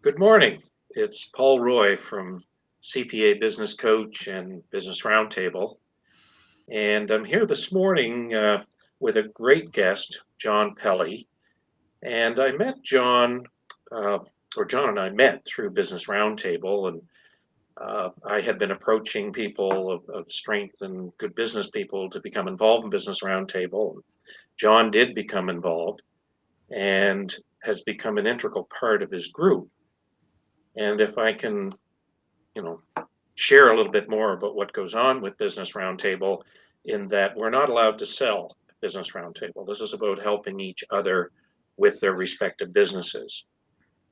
Good morning. It's Paul Roy from CPA Business Coach and Business Roundtable. And I'm here this morning with a great guest, John Pelley. And I met John, or John and I met through Business Roundtable. And I had been approaching people of strength and good business people to become involved in Business Roundtable. John did become involved and has become an integral part of his group. And if I can, share a little bit more about what goes on with Business Roundtable, in that we're not allowed to sell Business Roundtable. This is about helping each other with their respective businesses.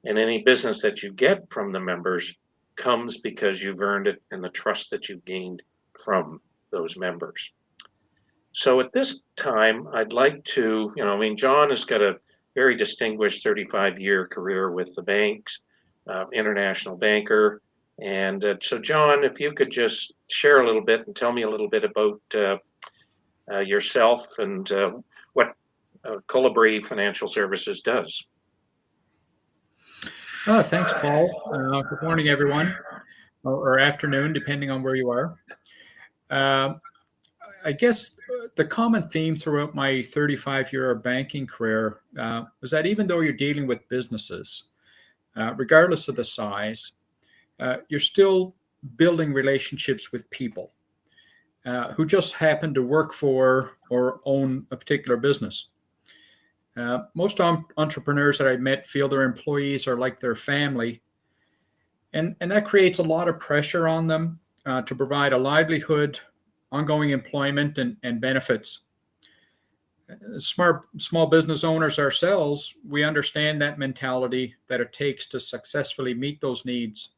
And any business that you get from the members comes because you've earned it and the trust that you've gained from those members. So at this time, I'd like to, John has got a very distinguished 35-year career with the banks. International banker. And so, John, if you could just share a little bit and tell me a little bit about yourself and what Colibri Financial Services does. Thanks, Paul. Good morning, everyone, or afternoon, depending on where you are. I guess the common theme throughout my 35-year banking career was that even though you're dealing with businesses, regardless of the size, you're still building relationships with people who just happen to work for or own a particular business. Most entrepreneurs that I've met feel their employees are like their family, and that creates a lot of pressure on them to provide a livelihood, ongoing employment, and benefits. Small business owners ourselves, we understand that mentality that it takes to successfully meet those needs.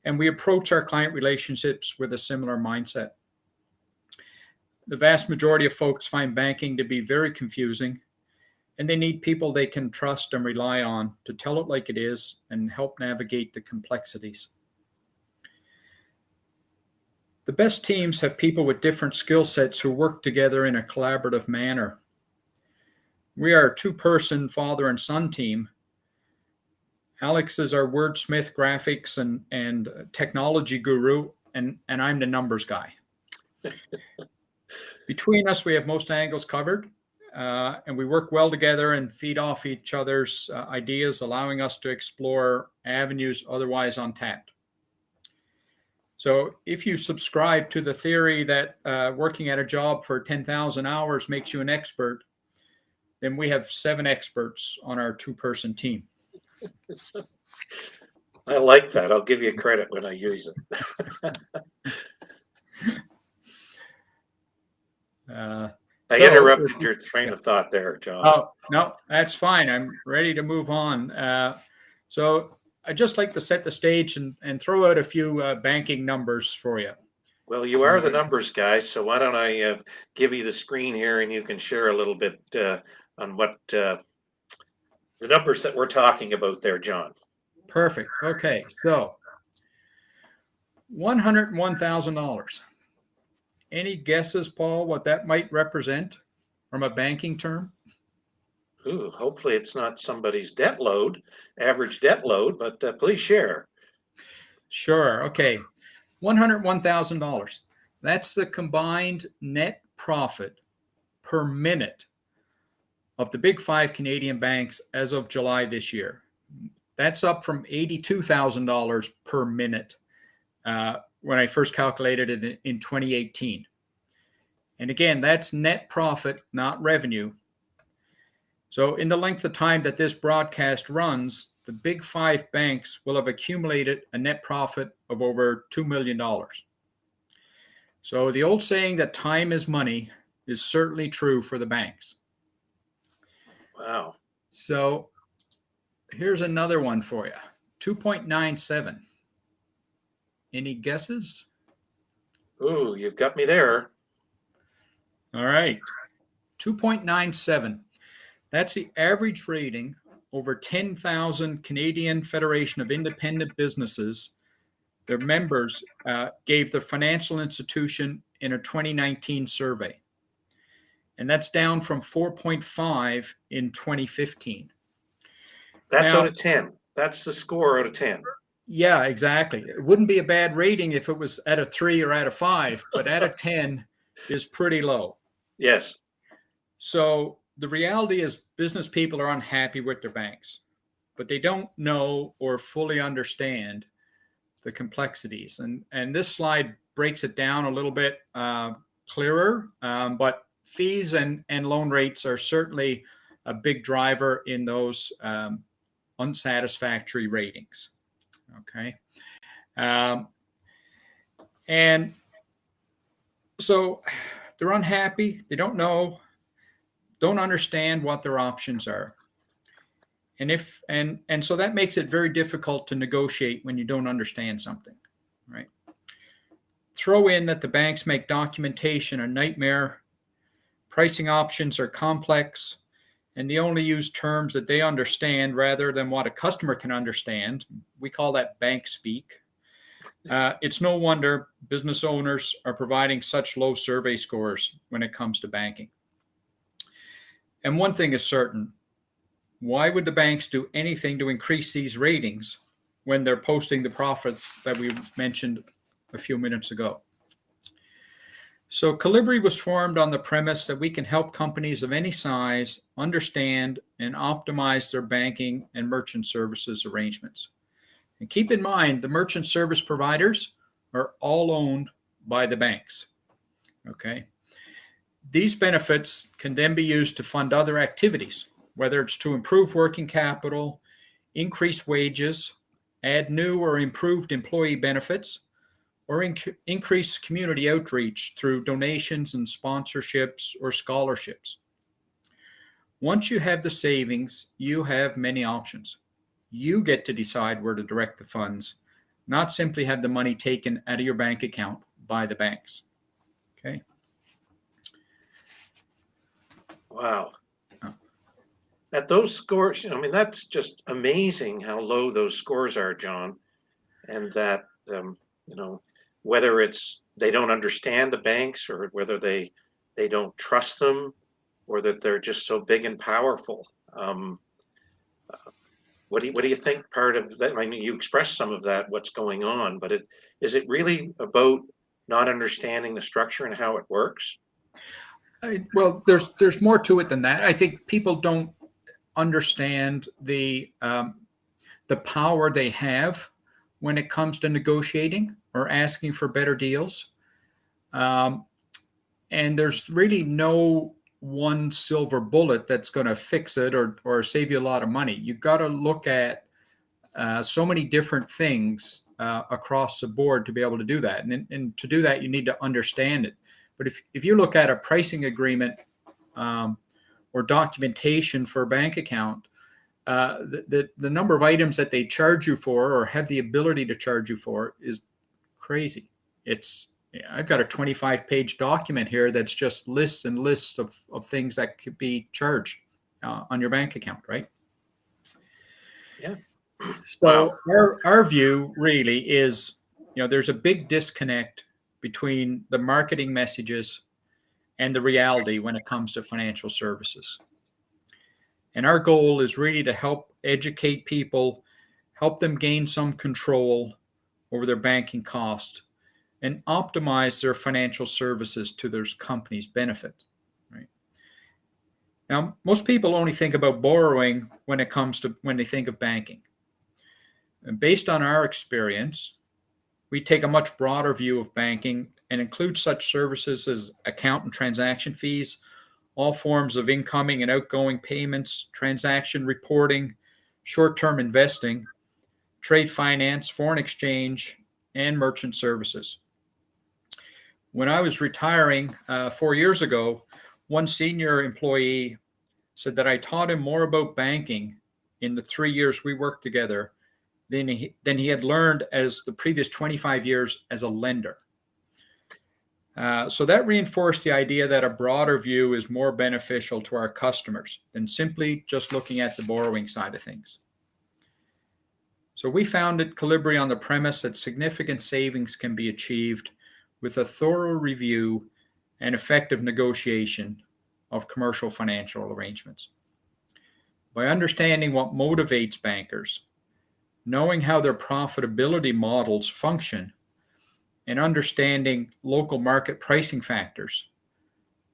And we approach our client relationships with a similar mindset. The vast majority of folks find banking to be very confusing, and they need people they can trust and rely on to tell it like it is and help navigate the complexities. The best teams have people with different skill sets who work together in a collaborative manner. We are a two-person father and son team. Alex is our wordsmith, graphics, and technology guru, and I'm the numbers guy. Between us, we have most angles covered, and we work well together and feed off each other's ideas, allowing us to explore avenues otherwise untapped. So if you subscribe to the theory that working at a job for 10,000 hours makes you an expert, then we have 7 experts on our two-person team. I like that. I'll give you credit when I use it. I interrupted your train of thought there, John. Oh, no, that's fine. I'm ready to move on. So I'd just like to set the stage and throw out a few banking numbers for you. Well, you are the numbers guy, so why don't I give you the screen here and you can share a little bit on what the numbers that we're talking about there, John. Perfect. Okay, so $101,000. Any guesses, Paul, what that might represent from a banking term? Ooh, hopefully it's not somebody's debt load, average debt load, but please share. Sure. Okay. $101,000. That's the combined net profit per minute of the big 5 Canadian banks as of July this year. That's up from $82,000 per minute when I first calculated it in 2018. And again, that's net profit, not revenue. So in the length of time that this broadcast runs, the big 5 banks will have accumulated a net profit of over $2 million. So the old saying that time is money is certainly true for the banks. Wow. So here's another one for you. 2.97. Any guesses? Ooh, you've got me there. All right. 2.97. That's the average rating over 10,000 Canadian Federation of Independent Businesses. Their members gave the financial institution in a 2019 survey. And that's down from 4.5 in 2015. That's out of 10. That's the score out of 10. Yeah, exactly. It wouldn't be a bad rating if it was at a 3 or at a 5, but at a 10 is pretty low. Yes. So the reality is business people are unhappy with their banks, but they don't know or fully understand the complexities. And this slide breaks it down a little bit clearer, but fees and loan rates are certainly a big driver in those unsatisfactory ratings. Okay. And so they're unhappy. They don't know, don't understand what their options are. And so that makes it very difficult to negotiate when you don't understand something, right? Throw in that the banks make documentation a nightmare, pricing options are complex, and they only use terms that they understand rather than what a customer can understand. We call that bank speak. It's no wonder business owners are providing such low survey scores when it comes to banking. And one thing is certain, why would the banks do anything to increase these ratings when they're posting the profits that we mentioned a few minutes ago? So Colibri was formed on the premise that we can help companies of any size understand and optimize their banking and merchant services arrangements. And keep in mind, the merchant service providers are all owned by the banks. Okay. These benefits can then be used to fund other activities, whether it's to improve working capital, increase wages, add new or improved employee benefits, or increase community outreach through donations and sponsorships or scholarships. Once you have the savings, you have many options. You get to decide where to direct the funds, not simply have the money taken out of your bank account by the banks. Okay. Wow. At those scores, I mean, that's just amazing how low those scores are, John. And that, you know, whether it's they don't understand the banks or whether they don't trust them or that they're just so big and powerful. What do you think part of that? I mean, you expressed some of that, what's going on, but is it really about not understanding the structure and how it works? Well, there's more to it than that. I think people don't understand the power they have when it comes to negotiating or asking for better deals. And there's really no one silver bullet that's going to fix it or save you a lot of money. You've got to look at so many different things across the board to be able to do that. And to do that, you need to understand it. But if you look at a pricing agreement or documentation for a bank account, the number of items that they charge you for or have the ability to charge you for is crazy. I've got a 25-page document here that's just lists and lists of things that could be charged on your bank account, right? Yeah. So our view really is, there's a big disconnect between the marketing messages and the reality when it comes to financial services. And our goal is really to help educate people, help them gain some control over their banking cost, and optimize their financial services to their company's benefit. Right? Now, most people only think about borrowing when they think of banking. And based on our experience, we take a much broader view of banking and include such services as account and transaction fees, all forms of incoming and outgoing payments, transaction reporting, short-term investing, trade finance, foreign exchange, and merchant services. When I was retiring 4 years ago, one senior employee said that I taught him more about banking in the 3 years we worked together than he had learned as the previous 25 years as a lender. So that reinforced the idea that a broader view is more beneficial to our customers than simply just looking at the borrowing side of things. So we founded Colibri on the premise that significant savings can be achieved with a thorough review and effective negotiation of commercial financial arrangements. By understanding what motivates bankers knowing how their profitability models function, and understanding local market pricing factors,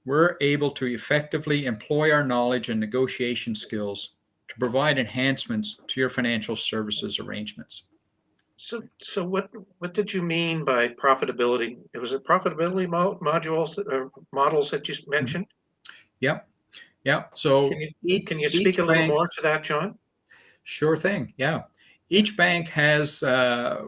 we're able to effectively employ our knowledge and negotiation skills to provide enhancements to your financial services arrangements. So what did you mean by profitability? Was it profitability modules or models that you mentioned? Yep. Yep. So Can you speak each a little bank, more to that, John? sure thing. Yeah. Each bank has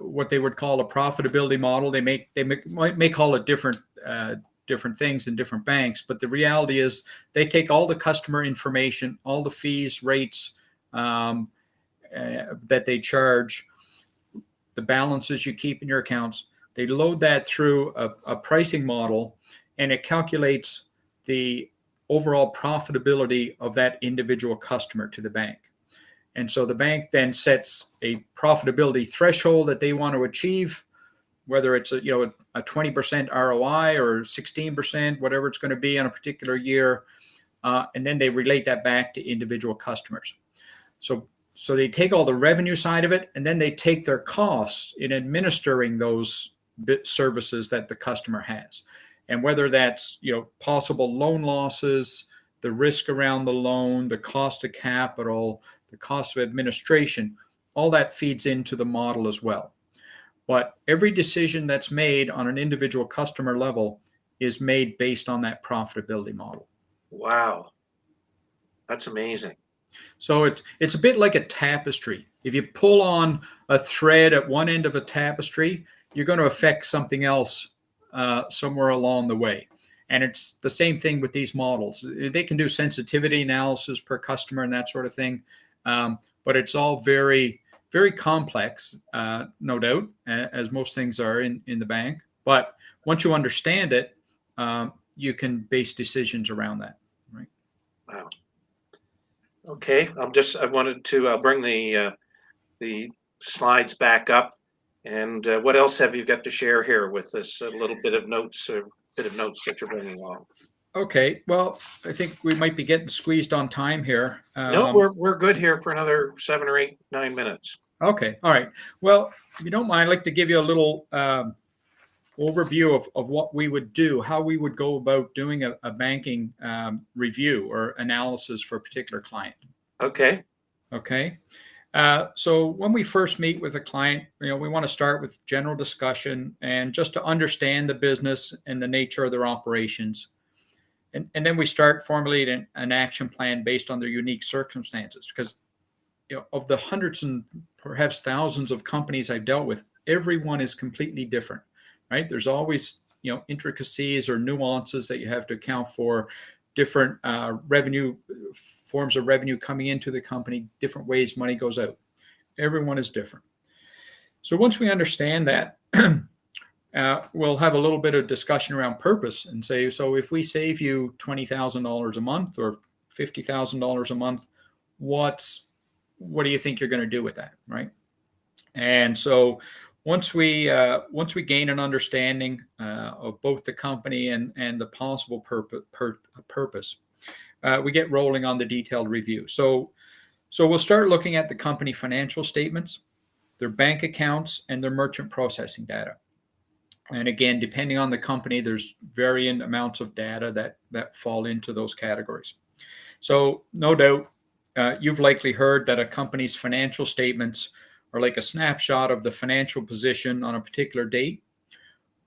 what they would call a profitability model. May call it different things in different banks, but the reality is they take all the customer information, all the fees, rates um, that they charge, the balances you keep in your accounts. They load that through a pricing model, and it calculates the overall profitability of that individual customer to the bank. And so the bank then sets a profitability threshold that they want to achieve, whether it's a 20% ROI or 16%, whatever it's going to be on a particular year, and then they relate that back to individual customers. So they take all the revenue side of it, and then they take their costs in administering those services that the customer has, and whether that's possible loan losses, the risk around the loan, the cost of capital, the cost of administration, all that feeds into the model as well. But every decision that's made on an individual customer level is made based on that profitability model. Wow, that's amazing. So it's a bit like a tapestry. If you pull on a thread at one end of a tapestry, you're going to affect something else somewhere along the way. And it's the same thing with these models. They can do sensitivity analysis per customer and that sort of thing, but it's all very, very complex, no doubt, as most things are in the bank. But once you understand it, you can base decisions around that. Right? Wow. Okay, I wanted to bring the slides back up. And what else have you got to share here with this little bit of notes that you're bringing along? Okay, well, I think we might be getting squeezed on time here. No, we're good here for another 7 or 8, 9 minutes. Okay, all right. Well, if you don't mind, I'd like to give you a little overview of what we would do, how we would go about doing a banking review or analysis for a particular client. Okay. Okay. So when we first meet with a client, we want to start with general discussion and just to understand the business and the nature of their operations. And then we start formulating an action plan based on their unique circumstances, because of the hundreds and perhaps thousands of companies I've dealt with, everyone is completely different, right? There's always intricacies or nuances that you have to account for, different revenue forms of revenue coming into the company, different ways money goes out. Everyone is different. So once we understand that, we'll have a little bit of discussion around purpose and say, so if we save you $20,000 a month or $50,000 a month, what do you think you're going to do with that, right? And so once we gain an understanding of both the company and the possible purpose, we get rolling on the detailed review. So we'll start looking at the company financial statements, their bank accounts, and their merchant processing data. And again, depending on the company, there's varying amounts of data that fall into those categories. So no doubt, you've likely heard that a company's financial statements are like a snapshot of the financial position on a particular date.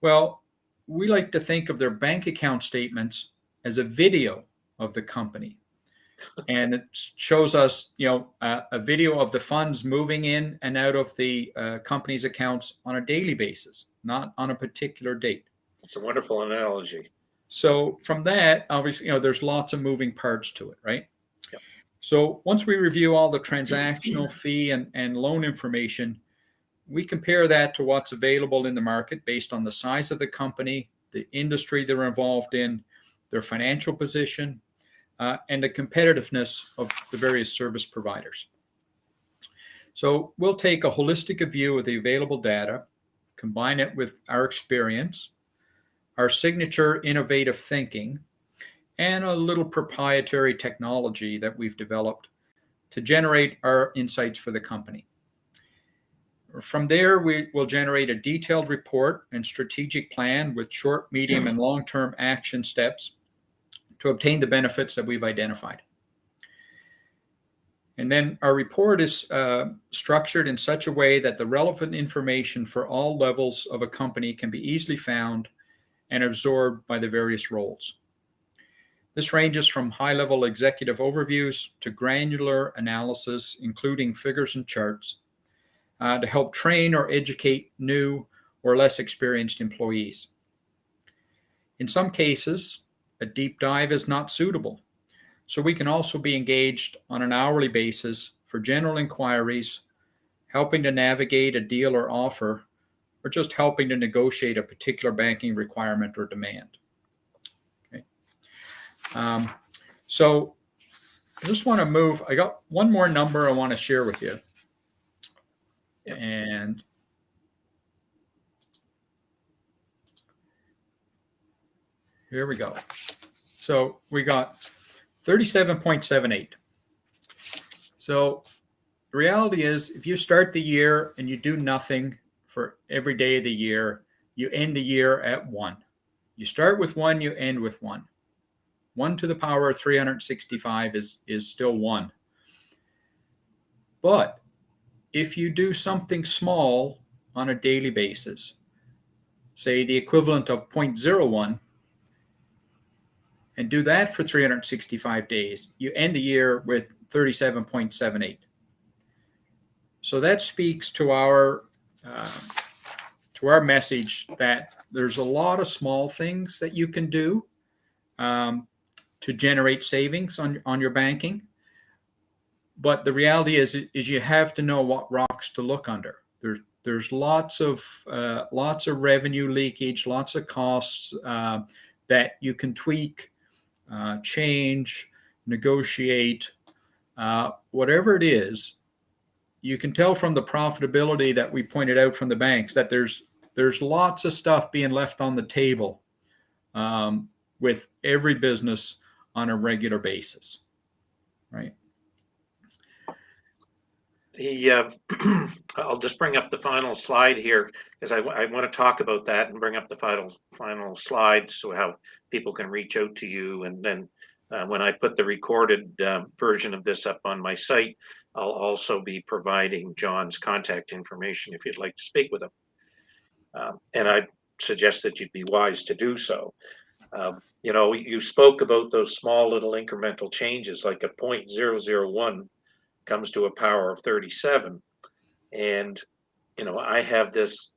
Well, we like to think of their bank account statements as a video of the company. And it shows us, a video of the funds moving in and out of the company's accounts on a daily basis, not on a particular date. It's a wonderful analogy. So from that, obviously, there's lots of moving parts to it, right? Yep. So once we review all the transactional fee and loan information, we compare that to what's available in the market based on the size of the company, the industry they're involved in, their financial position, and the competitiveness of the various service providers. So we'll take a holistic view of the available data, combine it with our experience, our signature innovative thinking, and a little proprietary technology that we've developed to generate our insights for the company. From there, we will generate a detailed report and strategic plan with short, medium, and long-term action steps to obtain the benefits that we've identified. And then our report is structured in such a way that the relevant information for all levels of a company can be easily found and absorbed by the various roles. This ranges from high-level executive overviews to granular analysis, including figures and charts, to help train or educate new or less experienced employees. In some cases, a deep dive is not suitable, so we can also be engaged on an hourly basis for general inquiries, helping to navigate a deal or offer, or just helping to negotiate a particular banking requirement or demand. Okay. So I just want to move. I got one more number I want to share with you. And here we go. So we got 37.78. So the reality is, if you start the year and you do nothing for every day of the year, you end the year at 1. You start with 1, you end with 1. 1 to the power of 365 is still 1. But if you do something small on a daily basis, say the equivalent of 0.01, and do that for 365 days, you end the year with 37.78. So that speaks to our message that there's a lot of small things that you can do to generate savings on your banking. But the reality is you have to know what rocks to look under. There's lots of revenue leakage, lots of costs that you can tweak, change, negotiate, whatever it is. You can tell from the profitability that we pointed out from the banks that there's lots of stuff being left on the table with every business on a regular basis, right? I'll just bring up the final slide here because I want to talk about that and bring up the final slide so how people can reach out to you. And then when I put the recorded version of this up on my site, I'll also be providing John's contact information if you'd like to speak with him. And I suggest that you'd be wise to do so. You spoke about those small little incremental changes, like a 0.001 comes to a power of 37. And, I have this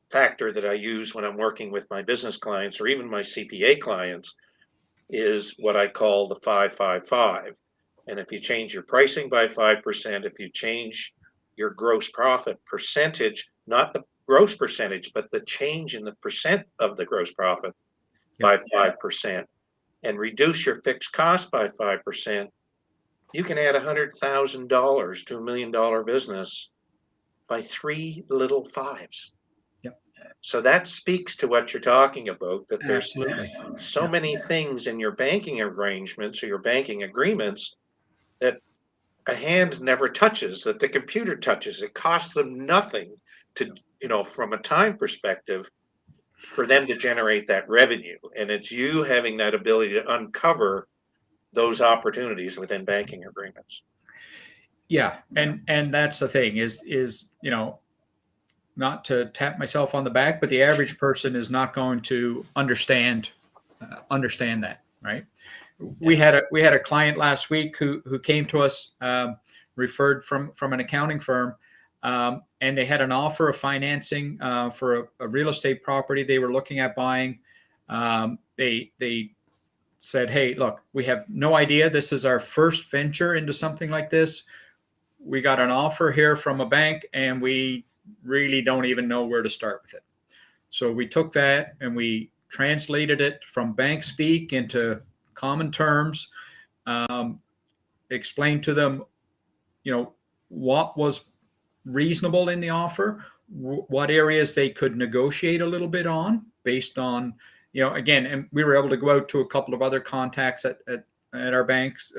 factor that I use when I'm working with my business clients or even my CPA clients is what I call the 5-5-5. And if you change your pricing by 5%, if you change your gross profit percentage, not the gross percentage, but the change in the percent of the gross profit by 5%, and reduce your fixed cost by 5%, you can add $100,000 to $1 million business by 3 little 5s. Yep. So that speaks to what you're talking about, that there's Absolutely. so many things in your banking arrangements or your banking agreements that a hand never touches, that the computer touches. It costs them nothing to, from a time perspective, for them to generate that revenue. And it's you having that ability to uncover those opportunities within banking agreements. Yeah, and that's the thing is not to tap myself on the back, but the average person is not going to understand that, right? We had a client last week who came to us, referred from an accounting firm, and they had an offer of financing for a real estate property they were looking at buying. They said, "Hey, look, we have no idea. This is our first venture into something like this. We got an offer here from a bank, and we really don't even know where to start with it." So we took that and we translated it from bank speak into common terms, explained to them, what was reasonable in the offer, what areas they could negotiate a little bit on based on, again, and we were able to go out to a couple of other contacts at our banks,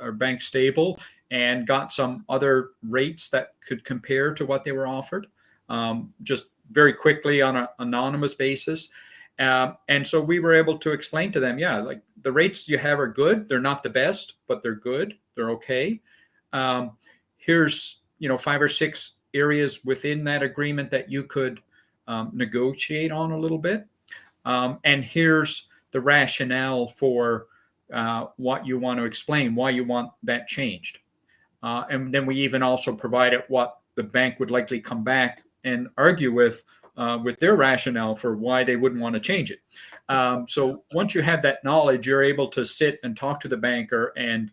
our bank stable, and got some other rates that could compare to what they were offered, just very quickly on an anonymous basis. And so we were able to explain to them, yeah, like the rates you have are good. They're not the best, but they're good. They're okay. Here's 5 or 6 areas within that agreement that you could negotiate on a little bit. And here's the rationale for what you want to explain, why you want that changed. And then we even also provided what the bank would likely come back and argue with their rationale for why they wouldn't want to change it. So once you have that knowledge, you're able to sit and talk to the banker and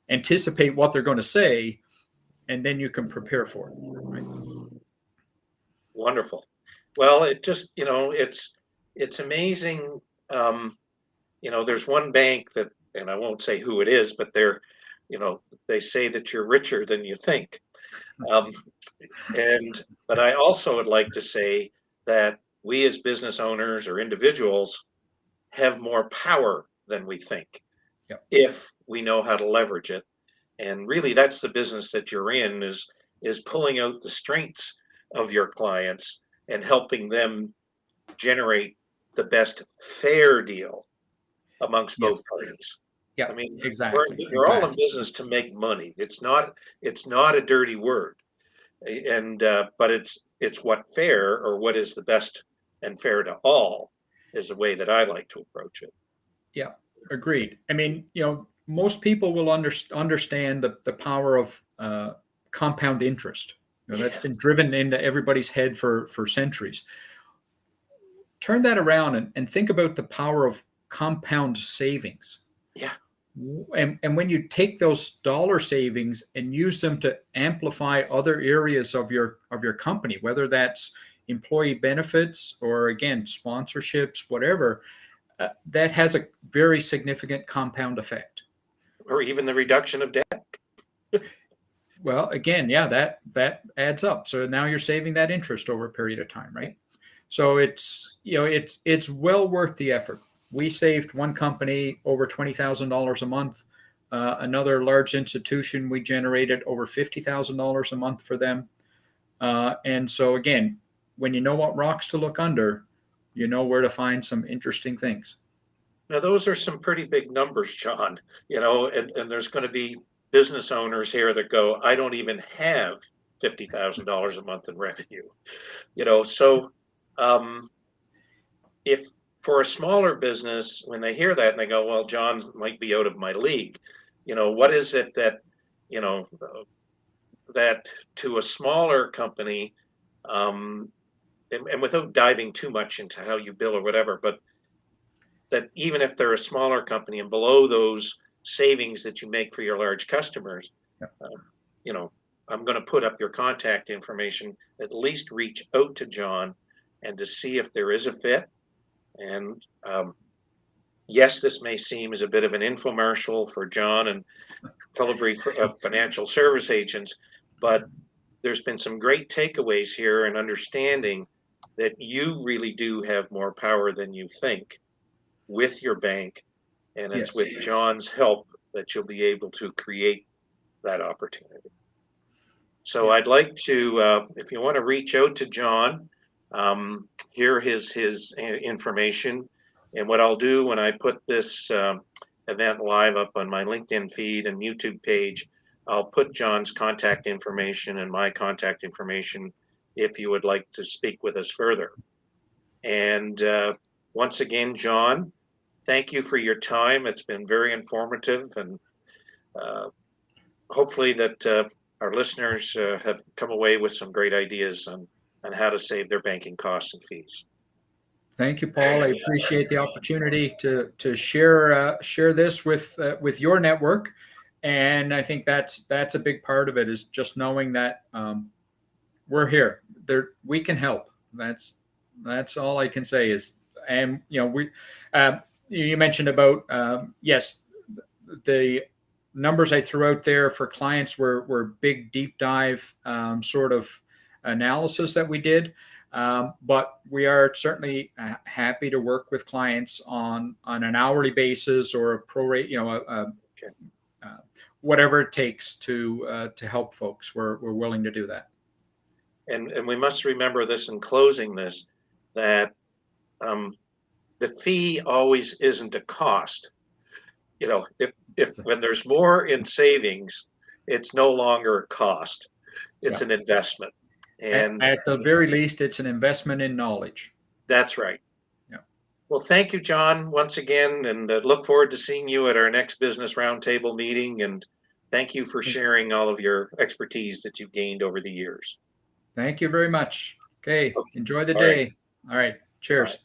anticipate what they're going to say, and then you can prepare for it. Right? Wonderful. Well, it just, it's amazing. There's one bank that, and I won't say who it is, but they say that you're richer than you think. But I also would like to say that we as business owners or individuals have more power than we think. Yep. If we know how to leverage it. And really that's the business that you're in, is pulling out the strengths of your clients and helping them generate the best fair deal amongst both parties. Yeah, I mean, exactly. we're all in business to make money. It's not a dirty word. But it's what fair, or what is the best and fair to all, is the way that I like to approach it. Yeah, agreed. I mean, most people will understand the power of compound interest. That's been driven into everybody's head for centuries. Turn that around and think about the power of compound savings. Yeah. And when you take those dollar savings and use them to amplify other areas of your company, whether that's employee benefits or, again, sponsorships, whatever, that has a very significant compound effect. Or even the reduction of debt. Well, again, yeah, that adds up. So now you're saving that interest over a period of time, right? So it's well worth the effort. We saved one company over $20,000 a month. Another large institution, we generated over $50,000 a month for them. And so again, when you know what rocks to look under, you know where to find some interesting things. Now, those are some pretty big numbers, John, and there's going to be business owners here that go, I don't even have $50,000 a month in revenue, so if for a smaller business, when they hear that and they go, well, John might be out of my league, what is it that, that to a smaller company, and without diving too much into how you bill or whatever, but that even if they're a smaller company and below those savings that you make for your large customers, I'm going to put up your contact information, at least reach out to John and to see if there is a fit. And yes, this may seem as a bit of an infomercial for John and Colibri financial service agents, but there's been some great takeaways here and understanding that you really do have more power than you think with your bank. And it's with John's help that you'll be able to create that opportunity. So I'd like to, if you want to reach out to John, hear his information. And what I'll do when I put this event live up on my LinkedIn feed and YouTube page, I'll put John's contact information and my contact information if you would like to speak with us further. And once again, John, thank you for your time. It's been very informative, and hopefully that our listeners have come away with some great ideas on how to save their banking costs and fees. Thank you, Paul. I appreciate the opportunity to share this with your network, and I think that's a big part of it, is just knowing that we're here. We can help. That's all I can say is, and we you mentioned about yes, the numbers I threw out there for clients were big deep dive sort of analysis that we did. But we are certainly happy to work with clients on an hourly basis or a prorate, whatever it takes to help folks. We're willing to do that. And we must remember this in closing this, that the fee always isn't a cost. You know, if when there's more in savings, it's no longer a cost. It's Yeah. an investment. And At the very least, it's an investment in knowledge. that's right. Yeah. Well, thank you, John, once again, and look forward to seeing you at our next business roundtable meeting. And thank you for sharing all of your expertise that you've gained over the years. Thank you very much. Okay. Okay. Enjoy the All right. day. All right. Cheers. Bye.